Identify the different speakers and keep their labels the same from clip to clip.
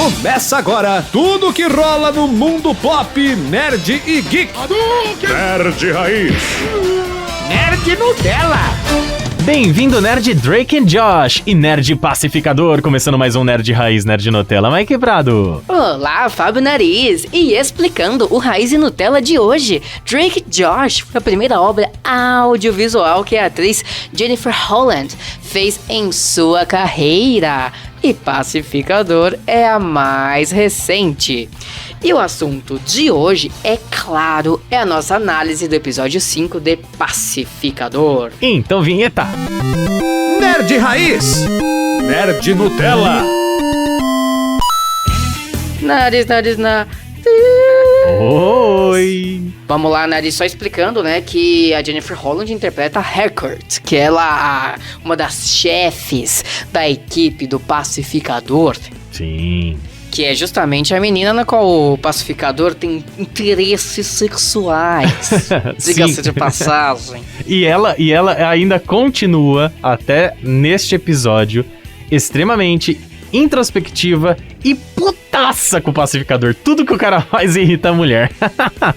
Speaker 1: Começa agora tudo que rola no mundo pop, nerd e geek. Nerd Raiz.
Speaker 2: Nerd Nutella.
Speaker 3: Bem-vindo, Nerd Drake and Josh e Nerd Pacificador, começando mais um Nerd Raiz, Nerd Nutella. Mas quebrado.
Speaker 4: Olá, Fábio Nariz, e explicando o Raiz e Nutella de hoje, Drake Josh foi a primeira obra audiovisual que a atriz Jennifer Holland fez em sua carreira, e Pacificador é a mais recente. E o assunto de hoje, é claro, é a nossa análise do episódio 5 de Pacificador.
Speaker 3: Então, vinheta.
Speaker 1: Nerd Raiz. Nerd Nutella.
Speaker 4: Nariz.
Speaker 3: Oi.
Speaker 4: Vamos lá, Nariz, só explicando, né, que a Jennifer Holland interpreta a Harcourt, que ela é uma das chefes da equipe do Pacificador.
Speaker 3: Sim.
Speaker 4: Que é justamente a menina na qual o Pacificador tem interesses sexuais. Diga-se de passagem.
Speaker 3: E ela ainda continua, até neste episódio, extremamente introspectiva e putaça com o Pacificador. Tudo que o cara faz irrita a mulher.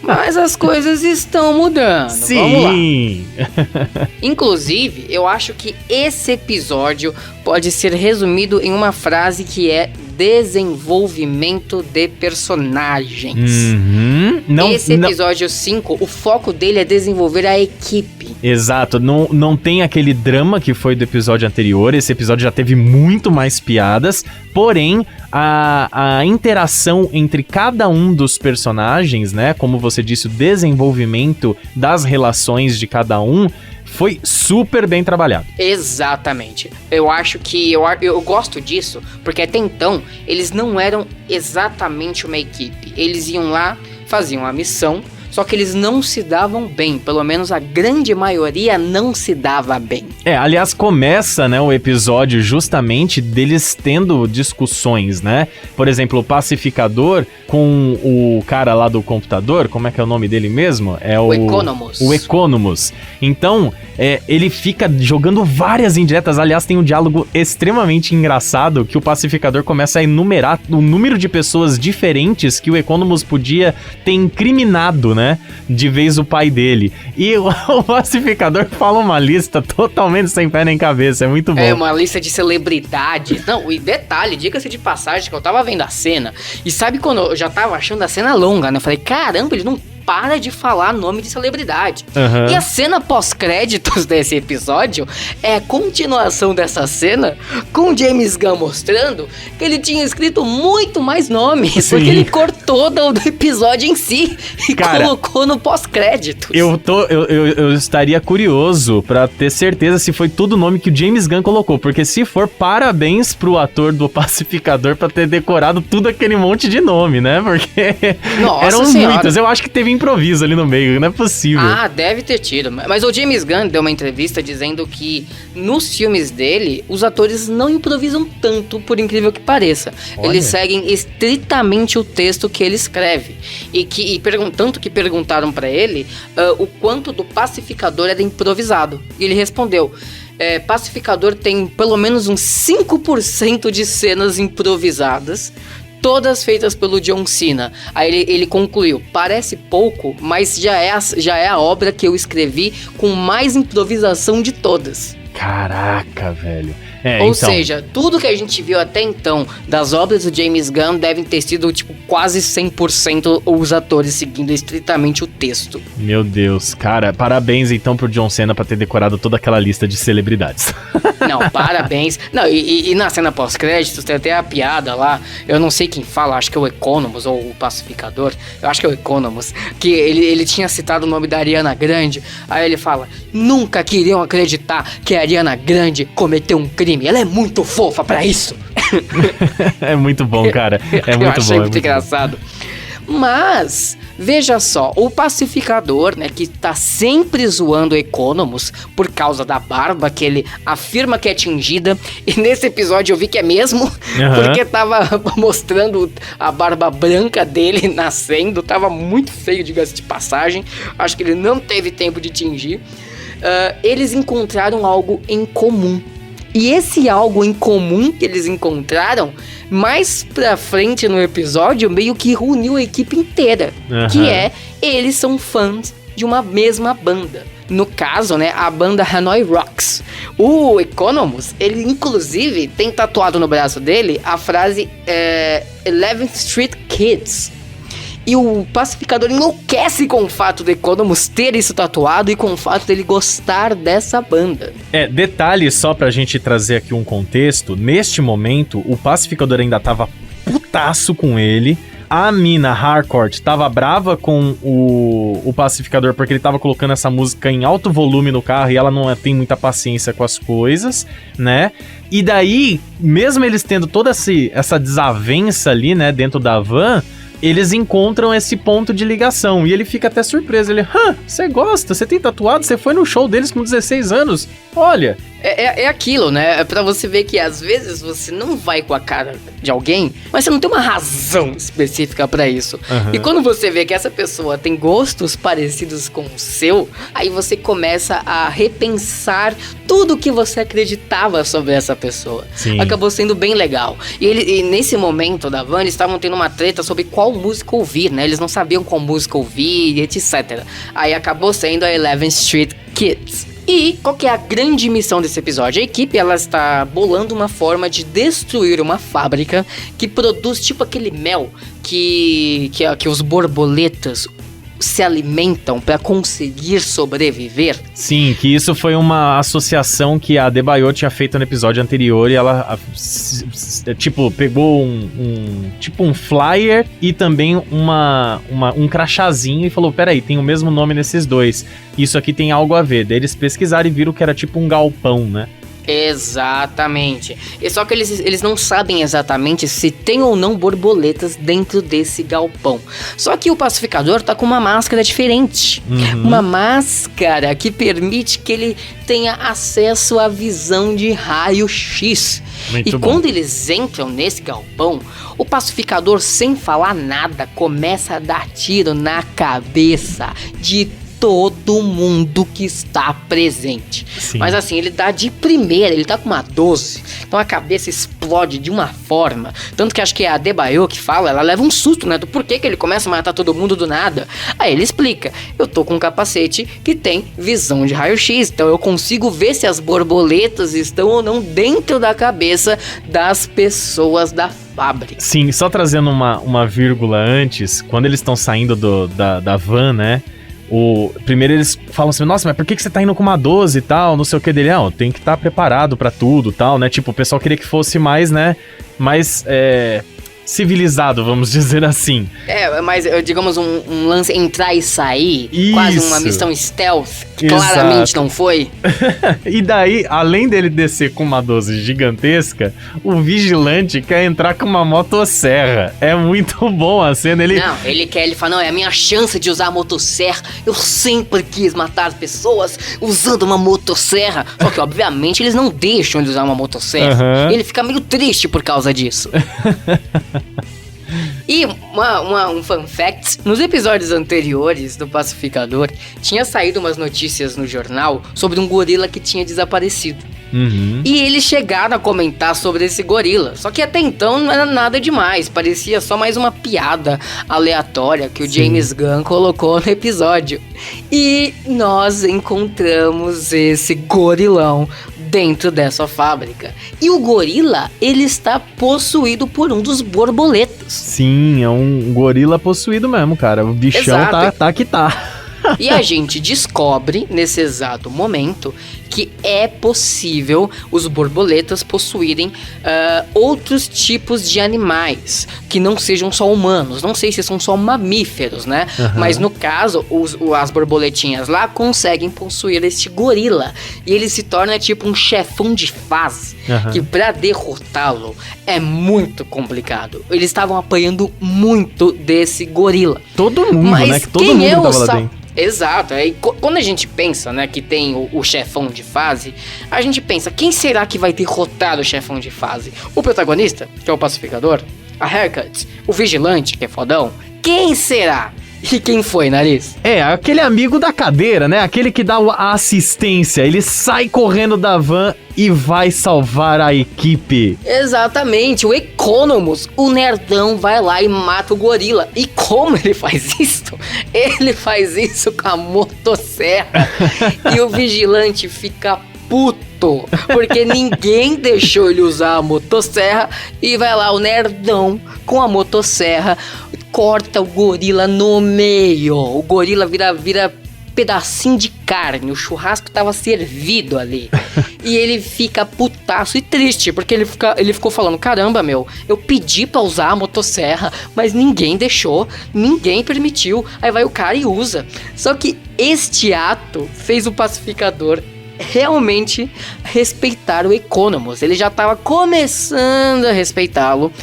Speaker 4: Mas as coisas estão mudando.
Speaker 3: Sim.
Speaker 4: Vamos lá. Inclusive, eu acho que esse episódio pode ser resumido em uma frase que é desenvolvimento de personagens. Esse episódio 5, o foco dele é desenvolver a equipe.
Speaker 3: Exato, não tem aquele drama que foi do episódio anterior. Esse episódio já teve muito mais piadas, porém a interação entre cada um dos personagens, né, como você disse, o desenvolvimento das relações de cada um foi super bem trabalhado.
Speaker 4: Exatamente. Eu acho que eu gosto disso, porque até então eles não eram exatamente uma equipe. Eles iam lá, faziam a missão, só que eles não se davam bem. Pelo menos a grande maioria não se dava bem.
Speaker 3: Aliás, começa, né, o episódio justamente deles tendo discussões, né? Por exemplo, o Pacificador com o cara lá do computador, como é que é o nome dele mesmo? É o
Speaker 4: Economus.
Speaker 3: O Economus. Então, ele fica jogando várias indiretas. Aliás, tem um diálogo extremamente engraçado que o Pacificador começa a enumerar o número de pessoas diferentes que o Economus podia ter incriminado, né? De vez o pai dele. E o Pacificador fala uma lista totalmente sem pé nem cabeça. É muito bom.
Speaker 4: É uma lista de celebridades. Não, e detalhe, diga-se de passagem que eu tava vendo a cena. E sabe quando eu já tava achando a cena longa, né? Eu falei, caramba, ele não para de falar nome de celebridade. E a cena pós-créditos desse episódio é a continuação dessa cena com o James Gunn mostrando que ele tinha escrito muito mais nomes. Sim. Porque ele cortou do episódio em si e colocou no pós-créditos.
Speaker 3: Eu estaria curioso pra ter certeza se foi tudo o nome que o James Gunn colocou, porque se for, parabéns pro ator do Pacificador pra ter decorado tudo aquele monte de nome, né? Porque eram muitos. Eu acho que teve improviso ali no meio, não é possível.
Speaker 4: Ah, deve ter tido. Mas o James Gunn deu uma entrevista dizendo que nos filmes dele, os atores não improvisam tanto, por incrível que pareça. Olha. Eles seguem estritamente o texto que ele escreve. Tanto que perguntaram pra ele o quanto do Pacificador era improvisado. E ele respondeu: Pacificador tem pelo menos uns 5% de cenas improvisadas, todas feitas pelo John Cena. Aí ele concluiu: parece pouco, mas já é a obra que eu escrevi com mais improvisação de todas.
Speaker 3: Caraca, velho.
Speaker 4: Ou seja, tudo que a gente viu até então das obras do James Gunn devem ter sido, quase 100% os atores seguindo estritamente o texto.
Speaker 3: Meu Deus, cara, parabéns então pro John Cena pra ter decorado toda aquela lista de celebridades.
Speaker 4: Não, parabéns. Não, e na cena pós-créditos tem até a piada lá, eu não sei quem fala, acho que é o Economus ou o Pacificador, eu acho que é o Economus, que ele tinha citado o nome da Ariana Grande, aí ele fala: nunca queriam acreditar que a Ariana Grande cometeu um crime, ela é muito fofa pra isso.
Speaker 3: É muito bom, cara, é muito bom. Eu achei
Speaker 4: muito engraçado. Mas, veja só, o Pacificador, né, que tá sempre zoando o Economus por causa da barba, que ele afirma que é tingida, e nesse episódio eu vi que é mesmo, porque tava mostrando a barba branca dele nascendo, tava muito feio, diga-se de passagem, acho que ele não teve tempo de tingir. Eles encontraram algo em comum. E esse algo em comum que eles encontraram, mais pra frente no episódio, meio que reuniu a equipe inteira. Que é, eles são fãs de uma mesma banda. No caso, né, a banda Hanoi Rocks. O Economus, ele inclusive tem tatuado no braço dele a frase 11th Street Kids. E o Pacificador enlouquece com o fato do Economus ter isso tatuado e com o fato dele gostar dessa banda.
Speaker 3: Detalhe só pra gente trazer aqui um contexto. Neste momento, o Pacificador ainda tava putaço com ele. A mina Harcourt tava brava com o Pacificador porque ele tava colocando essa música em alto volume no carro e ela não tem muita paciência com as coisas, né? E daí, mesmo eles tendo toda essa desavença ali, né, dentro da van, eles encontram esse ponto de ligação. E ele fica até surpreso. Ele, você gosta? Você tem tatuado? Você foi no show deles com 16 anos? Olha...
Speaker 4: É aquilo, né? É pra você ver que às vezes você não vai com a cara de alguém, mas você não tem uma razão específica pra isso. E quando você vê que essa pessoa tem gostos parecidos com o seu, aí você começa a repensar tudo que você acreditava sobre essa pessoa.
Speaker 3: Sim.
Speaker 4: Acabou sendo bem legal. E nesse momento da van, eles estavam tendo uma treta sobre qual música ouvir, né? Eles não sabiam qual música ouvir, etc. Aí acabou sendo a 11th Street Kids. E qual que é a grande missão desse episódio? A equipe, ela está bolando uma forma de destruir uma fábrica que produz tipo aquele mel que os borboletas se alimentam para conseguir sobreviver.
Speaker 3: Sim, que isso foi uma associação que a Debaio tinha feito no episódio anterior e ela, tipo, pegou um flyer e também um crachazinho e falou, peraí, tem o mesmo nome nesses dois, isso aqui tem algo a ver. Daí eles pesquisaram e viram que era tipo um galpão, né?
Speaker 4: Exatamente. E só que eles não sabem exatamente se tem ou não borboletas dentro desse galpão. Só que o Pacificador tá com uma máscara diferente. Uma máscara que permite que ele tenha acesso à visão de raio-x.
Speaker 3: Muito bom.
Speaker 4: Quando eles entram nesse galpão, o Pacificador, sem falar nada, começa a dar tiro na cabeça de todo mundo que está presente.
Speaker 3: Sim.
Speaker 4: Mas assim, ele dá de primeira, ele tá com uma 12, então a cabeça explode de uma forma, tanto que acho que é a Debaio que fala, ela leva um susto, né, do porquê que ele começa a matar todo mundo do nada. Aí ele explica, eu tô com um capacete que tem visão de raio-x, então eu consigo ver se as borboletas estão ou não dentro da cabeça das pessoas da fábrica.
Speaker 3: Sim, só trazendo uma vírgula antes, quando eles estão saindo da van, né, primeiro eles falam assim, nossa, mas por que você tá indo com uma 12 e tal, não sei o que dele, tem que estar preparado pra tudo e tal, né, tipo, o pessoal queria que fosse mais, né, mais civilizado, vamos dizer assim.
Speaker 4: Mas digamos um lance entrar e sair,
Speaker 3: isso.
Speaker 4: Quase uma missão stealth, que
Speaker 3: exato.
Speaker 4: Claramente não foi.
Speaker 3: E daí, além dele descer com uma 12 gigantesca, o vigilante quer entrar com uma motosserra. É muito bom a cena, ele
Speaker 4: fala, não, é a minha chance de usar a motosserra, eu sempre quis matar pessoas usando uma motosserra, só que obviamente eles não deixam de usar uma motosserra, ele fica meio triste por causa disso. E um fun fact, nos episódios anteriores do Pacificador, tinha saído umas notícias no jornal sobre um gorila que tinha desaparecido. E eles chegaram a comentar sobre esse gorila, só que até então não era nada demais, parecia só mais uma piada aleatória que o James Gunn colocou no episódio. E nós encontramos esse gorilão dentro dessa fábrica. E o gorila, ele está possuído por um dos borboletas.
Speaker 3: Sim, é um gorila possuído mesmo, cara. O bichão tá que tá.
Speaker 4: E a gente descobre, nesse exato momento, que é possível os borboletas possuírem outros tipos de animais, que não sejam só humanos. Não sei se são só mamíferos, né? Mas no caso, as borboletinhas lá conseguem possuir este gorila. E ele se torna tipo um chefão de fase, que pra derrotá-lo é muito complicado. Eles estavam apanhando muito desse gorila.
Speaker 3: Todo mundo,
Speaker 4: mas
Speaker 3: né? Que todo mundo tava lá dentro.
Speaker 4: Exato, aí quando a gente pensa, né, que tem o chefão de fase, a gente pensa, quem será que vai derrotar o chefão de fase? O protagonista, que é o Pacificador, a Haircut, o Vigilante, que é fodão, quem será? E quem foi, Nariz?
Speaker 3: É, aquele amigo da cadeira, né? Aquele que dá a assistência. Ele sai correndo da van e vai salvar a equipe.
Speaker 4: Exatamente, o Economus, o nerdão, vai lá e mata o gorila. E como ele faz isso? Ele faz isso com a motosserra. E o vigilante fica puto, porque ninguém deixou ele usar a motosserra. E vai lá o nerdão com a motosserra, corta o gorila no meio. O gorila vira pedacinho de carne, o churrasco tava servido ali. E ele fica putaço e triste, porque ele ficou falando, caramba, meu, eu pedi pra usar a motosserra, mas ninguém deixou, ninguém permitiu. Aí vai o cara e usa. Só que este ato fez o pacificador realmente respeitar o Economus. Ele já tava começando a respeitá-lo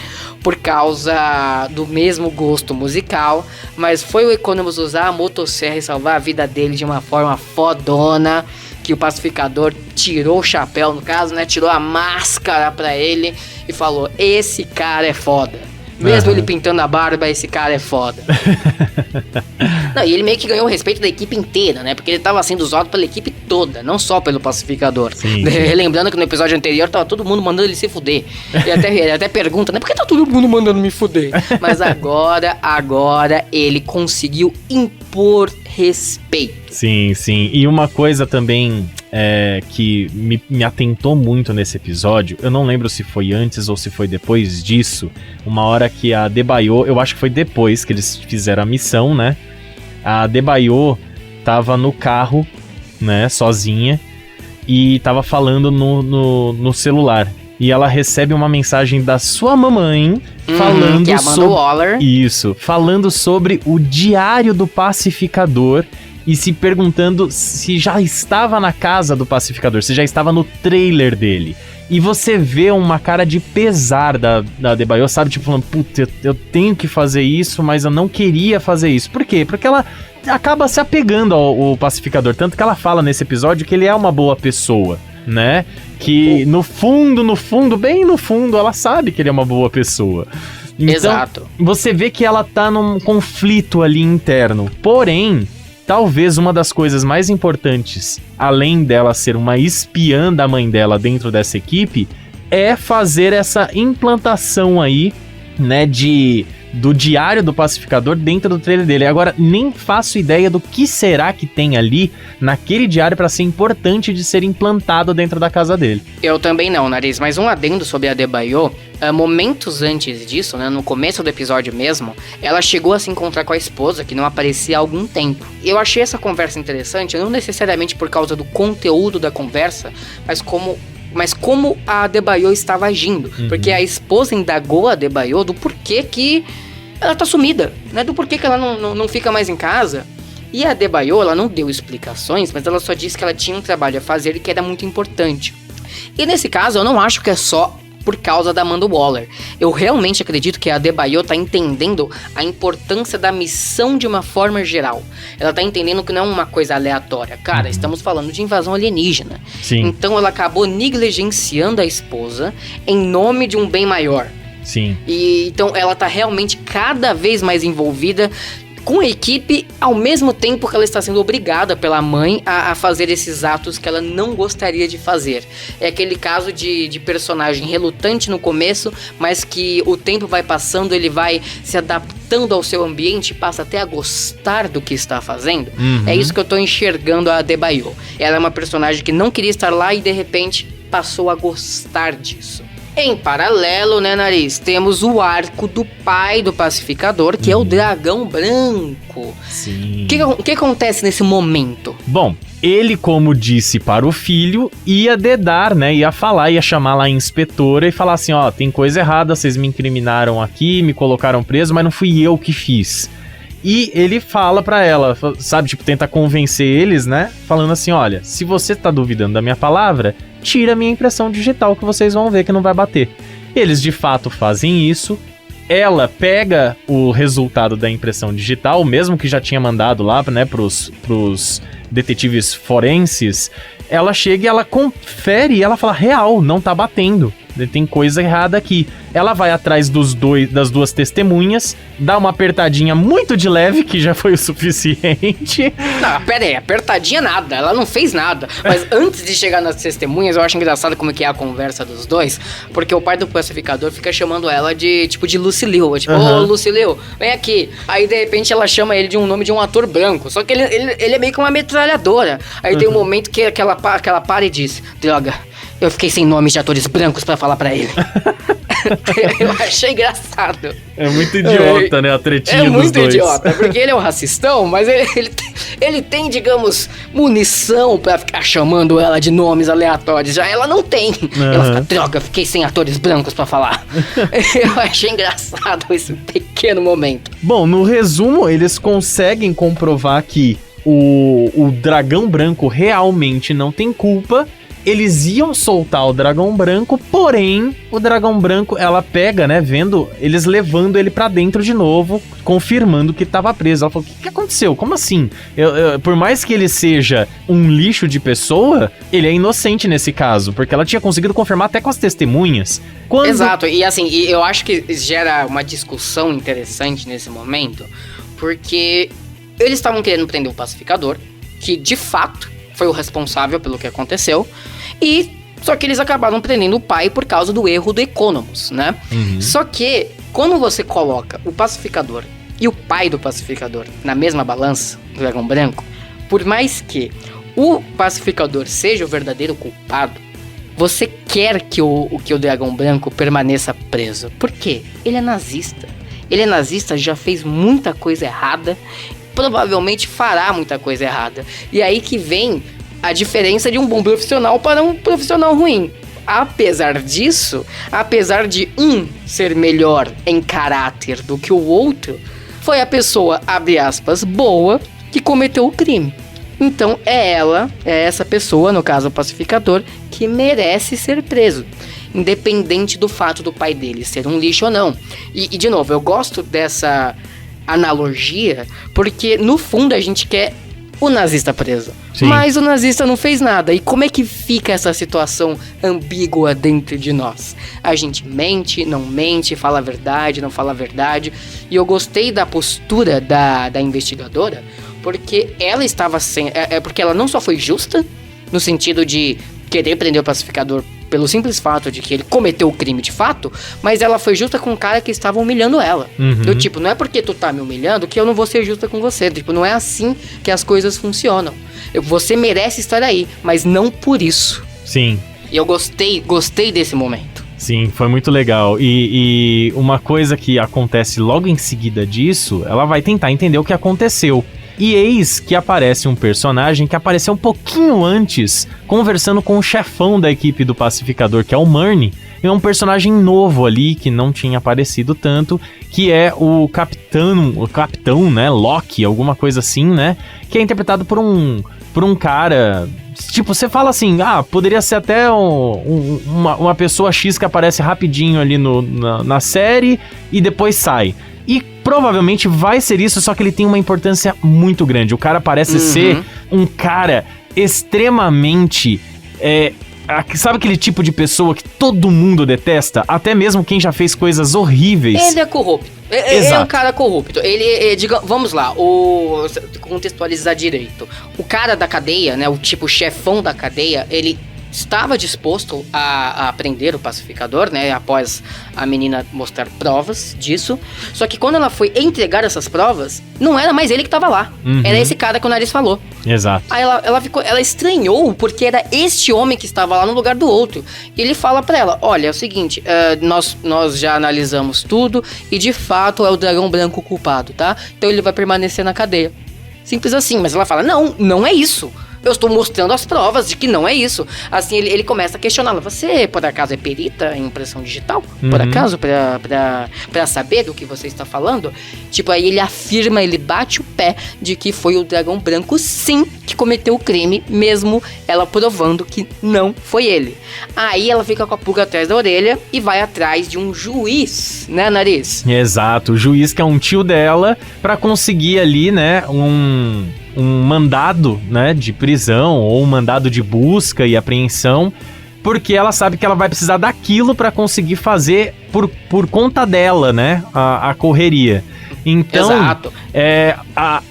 Speaker 4: por causa do mesmo gosto musical, mas foi o Economus usar a motosserra e salvar a vida dele de uma forma fodona, que o pacificador tirou o chapéu, no caso, né, tirou a máscara pra ele e falou, esse cara é foda. Mesmo ele pintando a barba, esse cara é foda. Não, e ele meio que ganhou o respeito da equipe inteira, né? Porque ele tava sendo usado pela equipe toda, não só pelo pacificador.
Speaker 3: Sim.
Speaker 4: Lembrando que no episódio anterior tava todo mundo mandando ele se fuder. Ele até pergunta, né? Por que tá todo mundo mandando me fuder? Mas agora ele conseguiu impor respeito.
Speaker 3: Sim, sim. E uma coisa também que me atentou muito nesse episódio, eu não lembro se foi antes ou se foi depois disso, uma hora que a Debaio, eu acho que foi depois que eles fizeram a missão, né? A Debaio tava no carro, né, sozinha, e tava falando no celular. E ela recebe uma mensagem da sua mamãe falando
Speaker 4: que é a Amanda Waller.
Speaker 3: Isso, falando sobre o diário do pacificador e se perguntando se já estava na casa do pacificador, se já estava no trailer dele. E você vê uma cara de pesar da Debaio, sabe? Tipo, falando, puta, eu tenho que fazer isso, mas eu não queria fazer isso. Por quê? Porque ela acaba se apegando ao pacificador. Tanto que ela fala nesse episódio que ele é uma boa pessoa, né? Que no fundo, bem no fundo, ela sabe que ele é uma boa pessoa. Então,
Speaker 4: exato.
Speaker 3: Você vê que ela tá num conflito ali interno. Porém, talvez uma das coisas mais importantes, além dela ser uma espiã da mãe dela dentro dessa equipe, é fazer essa implantação aí, né, do diário do pacificador dentro do trailer dele. Agora, nem faço ideia do que será que tem ali naquele diário para ser importante de ser implantado dentro da casa dele.
Speaker 4: Eu também não, Nariz, mas um adendo sobre a Debaio, momentos antes disso, né, no começo do episódio mesmo, ela chegou a se encontrar com a esposa, que não aparecia há algum tempo. Eu achei essa conversa interessante, não necessariamente por causa do conteúdo da conversa, mas como a Debaio estava agindo. Porque a esposa indagou a Debaio do porquê que ela tá sumida, né? Do porquê que ela não fica mais em casa. E a Debaio, ela não deu explicações, mas ela só disse que ela tinha um trabalho a fazer e que era muito importante. E nesse caso, eu não acho que é só por causa da Amanda Waller. Eu realmente acredito que a Debaio tá entendendo a importância da missão de uma forma geral. Ela tá entendendo que não é uma coisa aleatória. Cara, estamos falando de invasão alienígena.
Speaker 3: Sim.
Speaker 4: Então ela acabou negligenciando a esposa em nome de um bem maior.
Speaker 3: Sim.
Speaker 4: E então ela tá realmente cada vez mais envolvida com a equipe, ao mesmo tempo que ela está sendo obrigada pela mãe a fazer esses atos que ela não gostaria de fazer. É aquele caso de personagem relutante no começo, mas que o tempo vai passando, ele vai se adaptando ao seu ambiente e passa até a gostar do que está fazendo. É isso que eu tô enxergando a Debaio. Ela é uma personagem que não queria estar lá e de repente passou a gostar disso. Em paralelo, né, Nariz, temos o arco do pai do pacificador, que é o dragão branco.
Speaker 3: Sim.
Speaker 4: O que acontece nesse momento?
Speaker 3: Bom, ele, como disse para o filho, ia dedar, né, ia falar, ia chamar lá a inspetora e falar assim, ó, tem coisa errada, vocês me incriminaram aqui, me colocaram preso, mas não fui eu que fiz. E ele fala pra ela, sabe, tipo, tenta convencer eles, né, falando assim, olha, se você tá duvidando da minha palavra, tira a minha impressão digital que vocês vão ver que não vai bater. Eles de fato fazem isso, ela pega o resultado da impressão digital, mesmo que já tinha mandado lá, né, pros detetives forenses, ela chega e ela confere e ela fala, real, não tá batendo. tem coisa errada aqui. Ela vai atrás das duas testemunhas, dá uma apertadinha muito de leve, que já foi o suficiente.
Speaker 4: Não, pera aí, apertadinha nada, ela não fez nada. Mas antes de chegar nas testemunhas, eu acho engraçado como que é a conversa dos dois, porque o pai do pacificador fica chamando ela de, tipo, de Lucy Liu. Tipo, ô, Lucy Liu, vem aqui. Aí, de repente, ela chama ele de um nome de um ator branco, só que ele é meio que uma metralhadora. Aí tem um momento que ela para e diz, droga, eu fiquei sem nomes de atores brancos pra falar pra ele. Eu achei engraçado.
Speaker 3: É muito idiota, né, a tretinha dos dois. É muito
Speaker 4: idiota, porque ele é um racistão, mas ele tem, digamos, munição pra ficar chamando ela de nomes aleatórios. Já ela não tem. Ela fica, droga, fiquei sem atores brancos pra falar. Eu achei engraçado esse pequeno momento.
Speaker 3: Bom, no resumo, eles conseguem comprovar que o dragão branco realmente não tem culpa. Eles iam soltar o dragão branco, porém, o dragão branco, ela pega, né, vendo eles levando ele pra dentro de novo, confirmando que tava preso. Ela falou, o que aconteceu? Como assim? Por mais que ele seja um lixo de pessoa, ele é inocente nesse caso, porque ela tinha conseguido confirmar até com as testemunhas.
Speaker 4: Exato, e assim, eu acho que gera uma discussão interessante nesse momento, porque eles estavam querendo prender o pacificador, que de fato foi o responsável pelo que aconteceu, só que eles acabaram prendendo o pai por causa do erro do Economus, né? Só que, quando você coloca o pacificador e o pai do pacificador na mesma balança, do dragão branco, por mais que o pacificador seja o verdadeiro culpado, você quer que o dragão branco permaneça preso. Por quê? Ele é nazista. Ele é nazista, já fez muita coisa errada, provavelmente fará muita coisa errada. E aí que vem a diferença de um bom profissional para um profissional ruim. Apesar disso, apesar de um ser melhor em caráter do que o outro, foi a pessoa, abre aspas, boa, que cometeu o crime. Então é essa pessoa, no caso o pacificador, que merece ser preso, independente do fato do pai dele ser um lixo ou não. E de novo, eu gosto dessa analogia, porque no fundo a gente quer o nazista preso. Sim. Mas o nazista não fez nada. E como é que fica essa situação ambígua dentro de nós? A gente mente, não mente, fala a verdade, não fala a verdade. E eu gostei da postura da investigadora, porque ela estava porque ela não só foi justa, no sentido de querer prender o pacificador pelo simples fato de que ele cometeu o crime de fato, mas ela foi justa com o cara que estava humilhando ela. Do tipo, não é porque tu tá me humilhando que eu não vou ser justa com você. Tipo, não é assim que as coisas funcionam. Você merece estar aí, mas não por isso.
Speaker 3: Sim.
Speaker 4: E eu gostei desse momento.
Speaker 3: Sim, foi muito legal. E uma coisa que acontece logo em seguida disso, ela vai tentar entender o que aconteceu. E eis que aparece um personagem que apareceu um pouquinho antes, conversando com o chefão da equipe do pacificador, que é o Murney. É um personagem novo ali, que não tinha aparecido tanto, que é o capitão, né, Locke, alguma coisa assim, né, que é interpretado por um cara, tipo, você fala assim, poderia ser até uma pessoa X que aparece rapidinho ali na série e depois sai. E provavelmente vai ser isso, só que ele tem uma importância muito grande. O cara parece ser um cara extremamente... sabe aquele tipo de pessoa que todo mundo detesta? Até mesmo quem já fez coisas horríveis.
Speaker 4: Ele é corrupto. Ele é um cara corrupto. Vamos lá, contextualizar direito. O cara da cadeia, né, o tipo chefão da cadeia, ele estava disposto a prender o pacificador, né, após a menina mostrar provas disso. Só que quando ela foi entregar essas provas, não era mais ele que estava lá. Era esse cara que o nariz falou.
Speaker 3: Exato.
Speaker 4: Aí ela estranhou, porque era este homem que estava lá no lugar do outro. E ele fala pra ela, olha, é o seguinte, nós já analisamos tudo e de fato é o dragão branco o culpado, tá? Então ele vai permanecer na cadeia. Simples assim, mas ela fala, não é isso. Eu estou mostrando as provas de que não é isso. Assim, ele começa a questioná-la. Você, por acaso, é perita em impressão digital? Por acaso? Pra saber do que você está falando? Tipo, aí ele afirma, ele bate o pé de que foi o dragão branco, sim, que cometeu o crime, mesmo ela provando que não foi ele. Aí ela fica com a pulga atrás da orelha e vai atrás de um juiz, né, Nariz?
Speaker 3: Exato, o juiz que é um tio dela, pra conseguir ali, né, um mandado, né, de prisão ou um mandado de busca e apreensão porque ela sabe que ela vai precisar daquilo pra conseguir fazer por conta dela, né, a correria. Então,
Speaker 4: Exato.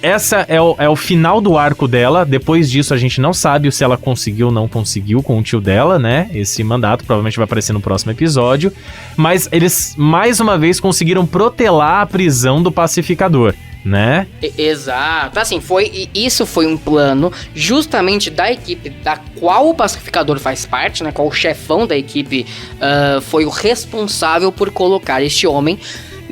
Speaker 3: Essa é o final do arco dela. Depois disso, a gente não sabe se ela conseguiu ou não conseguiu com o tio dela, né? Esse mandato provavelmente vai aparecer no próximo episódio. Mas eles, mais uma vez, conseguiram protelar a prisão do pacificador, né?
Speaker 4: Exato. Assim, isso foi um plano justamente da equipe da qual o pacificador faz parte, né? Qual o chefão da equipe foi o responsável por colocar este homem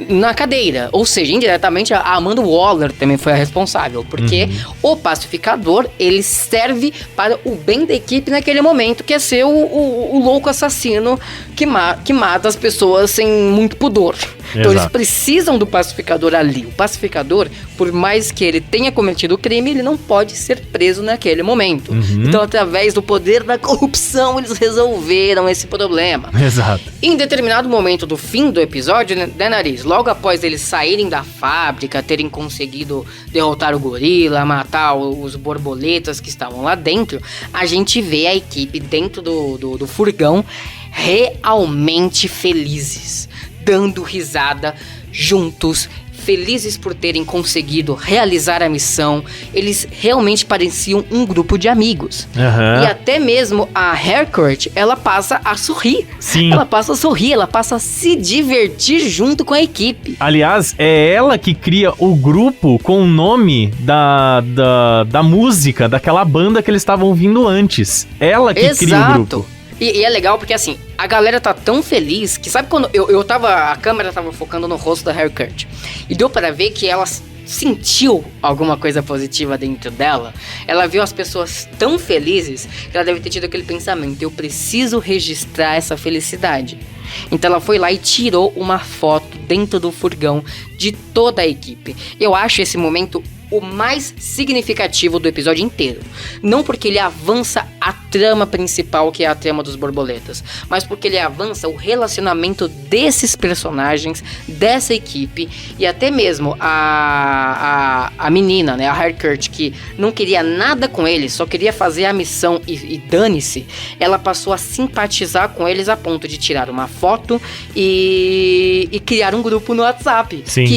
Speaker 4: na cadeira, ou seja, indiretamente a Amanda Waller também foi a responsável, porque o pacificador, ele serve para o bem da equipe naquele momento, que é ser o louco assassino que mata as pessoas sem muito pudor. Então eles precisam do pacificador ali. O pacificador, por mais que ele tenha cometido o crime, ele não pode ser preso naquele momento. Então, através do poder da corrupção, eles resolveram esse problema.
Speaker 3: Exato.
Speaker 4: Em determinado momento do fim do episódio, né, Nariz? Logo após eles saírem da fábrica, terem conseguido derrotar o gorila, matar os borboletas que estavam lá dentro, a gente vê a equipe dentro do furgão realmente felizes, dando risada juntos, felizes por terem conseguido realizar a missão. Eles realmente pareciam um grupo de amigos. E até mesmo a Harcourt, ela passa a sorrir.
Speaker 3: Sim.
Speaker 4: Ela passa a sorrir, ela passa a se divertir junto com a equipe.
Speaker 3: Aliás, é ela que cria o grupo com o nome da música, daquela banda que eles estavam ouvindo antes. Ela que cria o grupo.
Speaker 4: E é legal porque, assim, a galera tá tão feliz que, sabe quando a câmera tava focando no rosto da Harcourt e deu para ver que ela sentiu alguma coisa positiva dentro dela? Ela viu as pessoas tão felizes que ela deve ter tido aquele pensamento: eu preciso registrar essa felicidade. Então ela foi lá e tirou uma foto dentro do furgão de toda a equipe. Eu acho esse momento o mais significativo do episódio inteiro. Não porque ele avança a trama principal, que é a trama dos borboletas, mas porque ele avança o relacionamento desses personagens, dessa equipe, e até mesmo a menina, né, a Harcourt, que não queria nada com eles, só queria fazer a missão e dane-se. Ela passou a simpatizar com eles a ponto de tirar uma foto e criar um grupo no WhatsApp.
Speaker 3: Sim.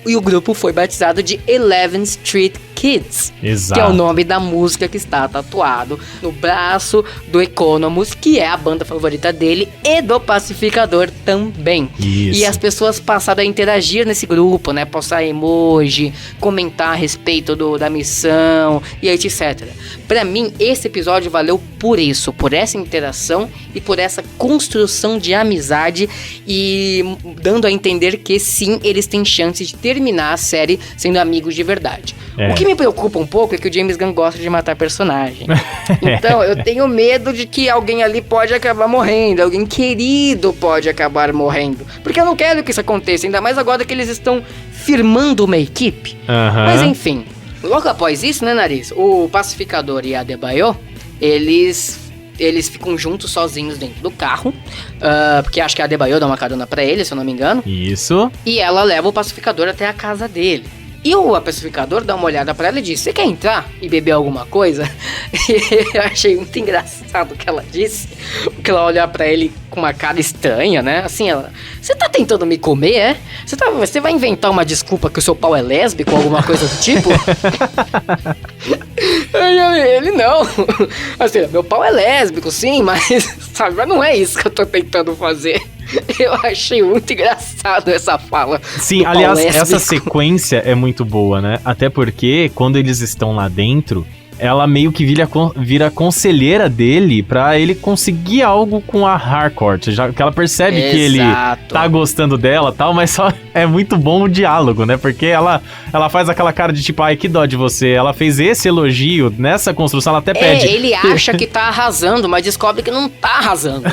Speaker 4: E o grupo foi batizado de 11th Street Kids.
Speaker 3: Exato.
Speaker 4: Que é o nome da música que está tatuado no braço do Economus, que é a banda favorita dele e do Pacificador também.
Speaker 3: Isso.
Speaker 4: E as pessoas passaram a interagir nesse grupo, né? Postar emoji, comentar a respeito da missão e etc. Pra mim, esse episódio valeu por isso, por essa interação e por essa construção de amizade, e dando a entender que sim, eles têm chance de terminar a série sendo amigos de verdade. O que me preocupa um pouco é que o James Gunn gosta de matar personagem. Então eu tenho medo de que alguém ali pode acabar morrendo, alguém querido pode acabar morrendo, porque eu não quero que isso aconteça, ainda mais agora que eles estão firmando uma equipe. Mas enfim, logo após isso, né, Nariz, o Pacificador e a Adebayo, eles ficam juntos, sozinhos dentro do carro, porque acho que a Adebayo dá uma carona pra ele, se eu não me engano.
Speaker 3: Isso.
Speaker 4: E ela leva o Pacificador até a casa dele. E o Pacificador dá uma olhada pra ela e diz: você quer entrar e beber alguma coisa? E eu achei muito engraçado o que ela disse, porque ela olha pra ele com uma cara estranha, né? Assim, ela: você tá tentando me comer, é? Você vai inventar uma desculpa que o seu pau é lésbico ou alguma coisa do tipo? Ele: não. Assim, meu pau é lésbico, sim, mas sabe, mas não é isso que eu tô tentando fazer. Eu achei muito engraçado essa fala.
Speaker 3: Sim, aliás, essa sequência é muito boa, né? Até porque quando eles estão lá dentro, ela meio que vira conselheira dele pra ele conseguir algo com a Harcourt, já que ela percebe que ele tá gostando dela e tal, mas só é muito bom o diálogo, né? Porque ela faz aquela cara de tipo: ai, que dó de você. Ela fez esse elogio nessa construção, ela até pede.
Speaker 4: Ele acha que tá arrasando, mas descobre que não tá arrasando.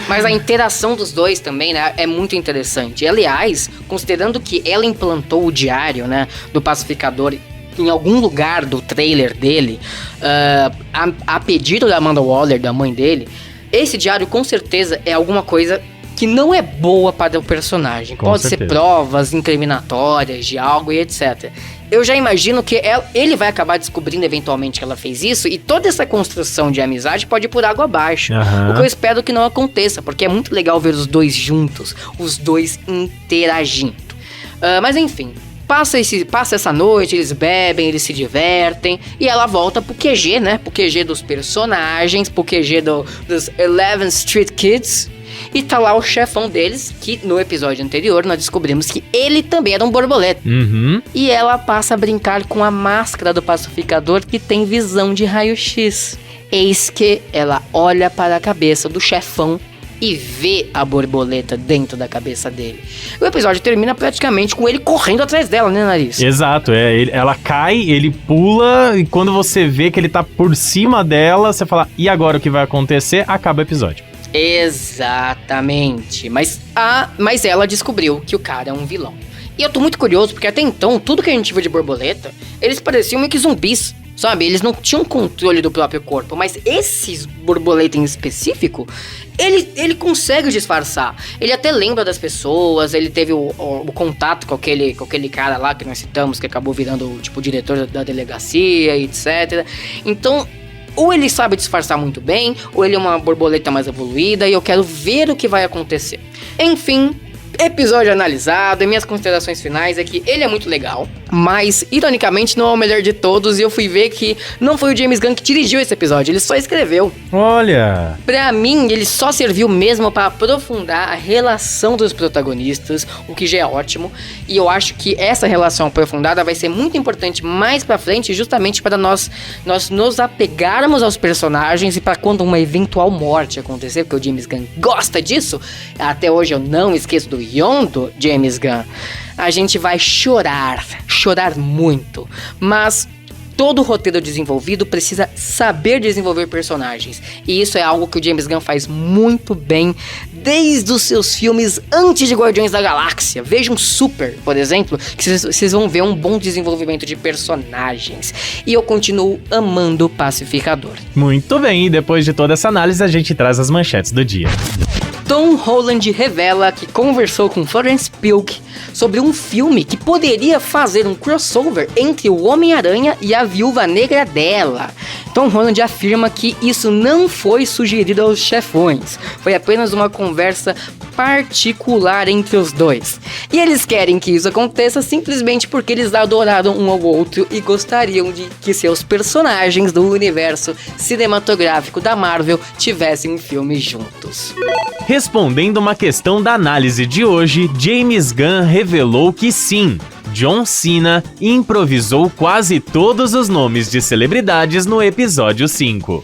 Speaker 4: Mas a interação dos dois também, né, é muito interessante. Aliás, considerando que ela implantou o diário, né, do Pacificador em algum lugar do trailer dele, a pedido da Amanda Waller, da mãe dele, esse diário com certeza é alguma coisa que não é boa para o personagem.
Speaker 3: Com
Speaker 4: Pode
Speaker 3: certeza.
Speaker 4: ser provas incriminatórias de algo e etc. Eu já imagino que ele vai acabar descobrindo eventualmente que ela fez isso, e toda essa construção de amizade pode ir por água abaixo.
Speaker 3: Aham.
Speaker 4: O que eu espero que não aconteça, porque é muito legal ver os dois juntos, os dois interagindo. Mas enfim, passa essa noite, eles bebem, eles se divertem, e ela volta pro QG, né? Pro QG dos personagens, pro QG dos 11th Street Kids. E tá lá o chefão deles, que no episódio anterior nós descobrimos que ele também era um borboleta.
Speaker 3: Uhum.
Speaker 4: E ela passa a brincar com a máscara do pacificador, que tem visão de raio-x. Eis que ela olha para a cabeça do chefão e vê a borboleta dentro da cabeça dele. O episódio termina praticamente com ele correndo atrás dela, né, Nariz?
Speaker 3: Exato, ela cai, ele pula, e quando você vê que ele tá por cima dela, você fala, e agora o que vai acontecer? Acaba o episódio.
Speaker 4: Exatamente. Mas ela descobriu que o cara é um vilão. E eu tô muito curioso, porque até então, tudo que a gente viu de borboleta, eles pareciam meio que zumbis, sabe? Eles não tinham controle do próprio corpo, mas esses borboleta em específico, ele consegue disfarçar. Ele até lembra das pessoas, ele teve o contato com aquele cara lá que nós citamos, que acabou virando, tipo, o diretor da delegacia, etc. Então, ou ele sabe disfarçar muito bem, ou ele é uma borboleta mais evoluída, e eu quero ver o que vai acontecer. Enfim, episódio analisado, e minhas considerações finais é que ele é muito legal, mas, ironicamente, não é o melhor de todos, e eu fui ver que não foi o James Gunn que dirigiu esse episódio, ele só escreveu.
Speaker 3: Olha!
Speaker 4: Pra mim, ele só serviu mesmo pra aprofundar a relação dos protagonistas, o que já é ótimo, e eu acho que essa relação aprofundada vai ser muito importante mais pra frente, justamente para nós nos apegarmos aos personagens, e pra quando uma eventual morte acontecer, porque o James Gunn gosta disso, até hoje eu não esqueço do Yondo James Gunn, a gente vai chorar muito, mas todo o roteiro desenvolvido precisa saber desenvolver personagens, e isso é algo que o James Gunn faz muito bem desde os seus filmes antes de Guardiões da Galáxia. Vejam Super, por exemplo, que vocês vão ver um bom desenvolvimento de personagens, e eu continuo amando o Pacificador.
Speaker 3: Muito bem, e depois de toda essa análise a gente traz as manchetes do dia.
Speaker 4: Tom Holland revela que conversou com Florence Pugh sobre um filme que poderia fazer um crossover entre o Homem-Aranha e a Viúva Negra dela. Tom Holland afirma que isso não foi sugerido aos chefões, foi apenas uma conversa particular entre os dois. E eles querem que isso aconteça simplesmente porque eles adoraram um ao outro e gostariam de que seus personagens do universo cinematográfico da Marvel tivessem um filme juntos.
Speaker 3: Respondendo uma questão da análise de hoje, James Gunn revelou que sim, John Cena improvisou quase todos os nomes de celebridades no episódio 5.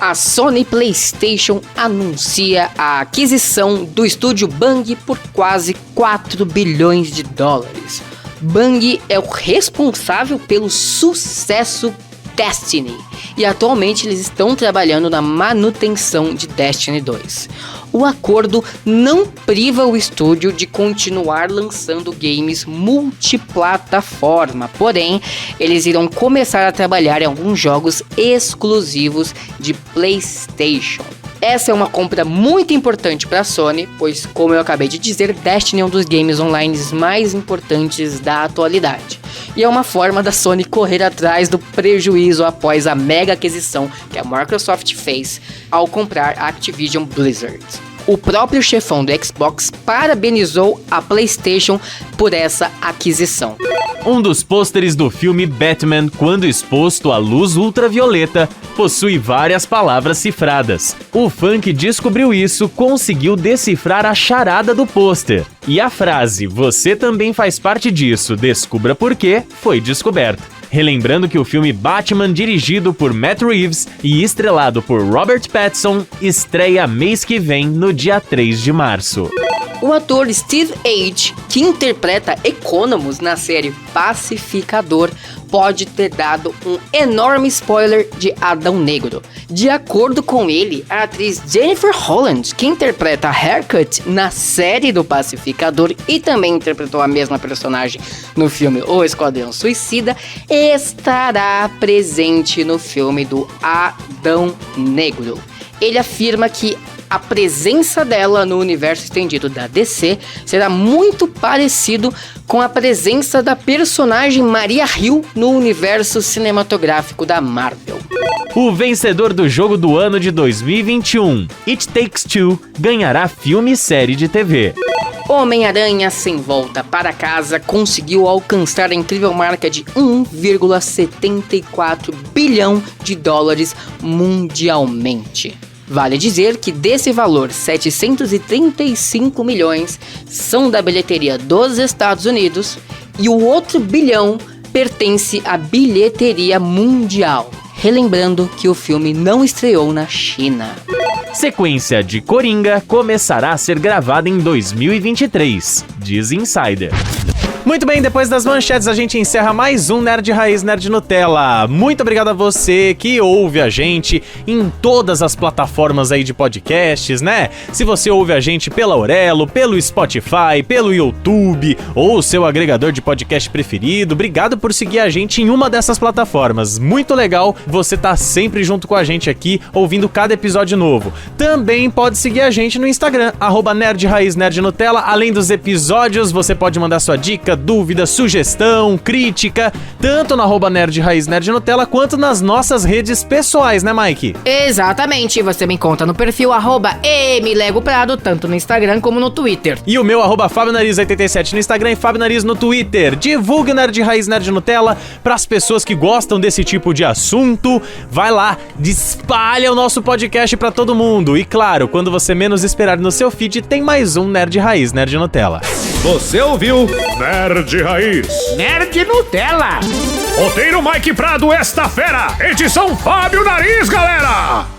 Speaker 4: A Sony PlayStation anuncia a aquisição do estúdio Bang por quase 4 bilhões de dólares. Bang é o responsável pelo sucesso Destiny, e atualmente eles estão trabalhando na manutenção de Destiny 2. O acordo não priva o estúdio de continuar lançando games multiplataforma, porém, eles irão começar a trabalhar em alguns jogos exclusivos de PlayStation. Essa é uma compra muito importante para a Sony, pois, como eu acabei de dizer, Destiny é um dos games online mais importantes da atualidade. E é uma forma da Sony correr atrás do prejuízo após a mega aquisição que a Microsoft fez ao comprar a Activision Blizzard. O próprio chefão do Xbox parabenizou a PlayStation por essa aquisição.
Speaker 3: Um dos pôsteres do filme Batman, quando exposto à luz ultravioleta, possui várias palavras cifradas. O fã que descobriu isso conseguiu decifrar a charada do pôster. E a frase "Você também faz parte disso, descubra por quê" foi descoberta. Relembrando que o filme Batman, dirigido por Matt Reeves e estrelado por Robert Pattinson, estreia mês que vem, no dia 3 de março.
Speaker 4: O ator Steve Agee, que interpreta Economus na série Pacificador, pode ter dado um enorme spoiler de Adão Negro. De acordo com ele, a atriz Jennifer Holland, que interpreta a Haircut na série do Pacificador e também interpretou a mesma personagem no filme O Esquadrão Suicida, estará presente no filme do Adão Negro. Ele afirma que a presença dela no universo estendido da DC será muito parecido com a presença da personagem Maria Hill no universo cinematográfico da Marvel.
Speaker 3: O vencedor do jogo do ano de 2021, It Takes Two, ganhará filme e série de TV.
Speaker 4: Homem-Aranha Sem Volta para Casa conseguiu alcançar a incrível marca de 1,74 bilhão de dólares mundialmente. Vale dizer que desse valor, 735 milhões são da bilheteria dos Estados Unidos e o outro bilhão pertence à bilheteria mundial. Relembrando que o filme não estreou na China.
Speaker 3: Sequência de Coringa começará a ser gravada em 2023, diz Insider. Muito bem, depois das manchetes a gente encerra mais um Nerd Raiz Nerd Nutella. Muito obrigado a você que ouve a gente em todas as plataformas aí de podcasts, né? Se você ouve a gente pela Aurelo, pelo Spotify, pelo YouTube ou o seu agregador de podcast preferido, obrigado por seguir a gente em uma dessas plataformas. Muito legal você tá sempre junto com a gente aqui, ouvindo cada episódio novo. Também pode seguir a gente no Instagram, @Nerd Raiz Nerd Nutella. Além dos episódios, você pode mandar sua dica, dúvida, sugestão, crítica, tanto no @Nerd Raiz Nerd Nutella quanto nas nossas redes pessoais, né, Mike?
Speaker 2: Exatamente, você me encontra no perfil @MLegoPrado, tanto no Instagram como no Twitter.
Speaker 3: E o meu @FabioNariz87 no Instagram e Fábio Nariz no Twitter. Divulgue o Nerd Raiz Nerd Nutella pras pessoas que gostam desse tipo de assunto. Vai lá, espalha o nosso podcast pra todo mundo. E claro, quando você menos esperar no seu feed, tem mais um Nerd Raiz Nerd Nutella.
Speaker 1: Você ouviu Nerd Raiz.
Speaker 2: Nerd Nutella!
Speaker 1: Roteiro Mike Prado, esta fera. Edição Fábio Nariz, galera.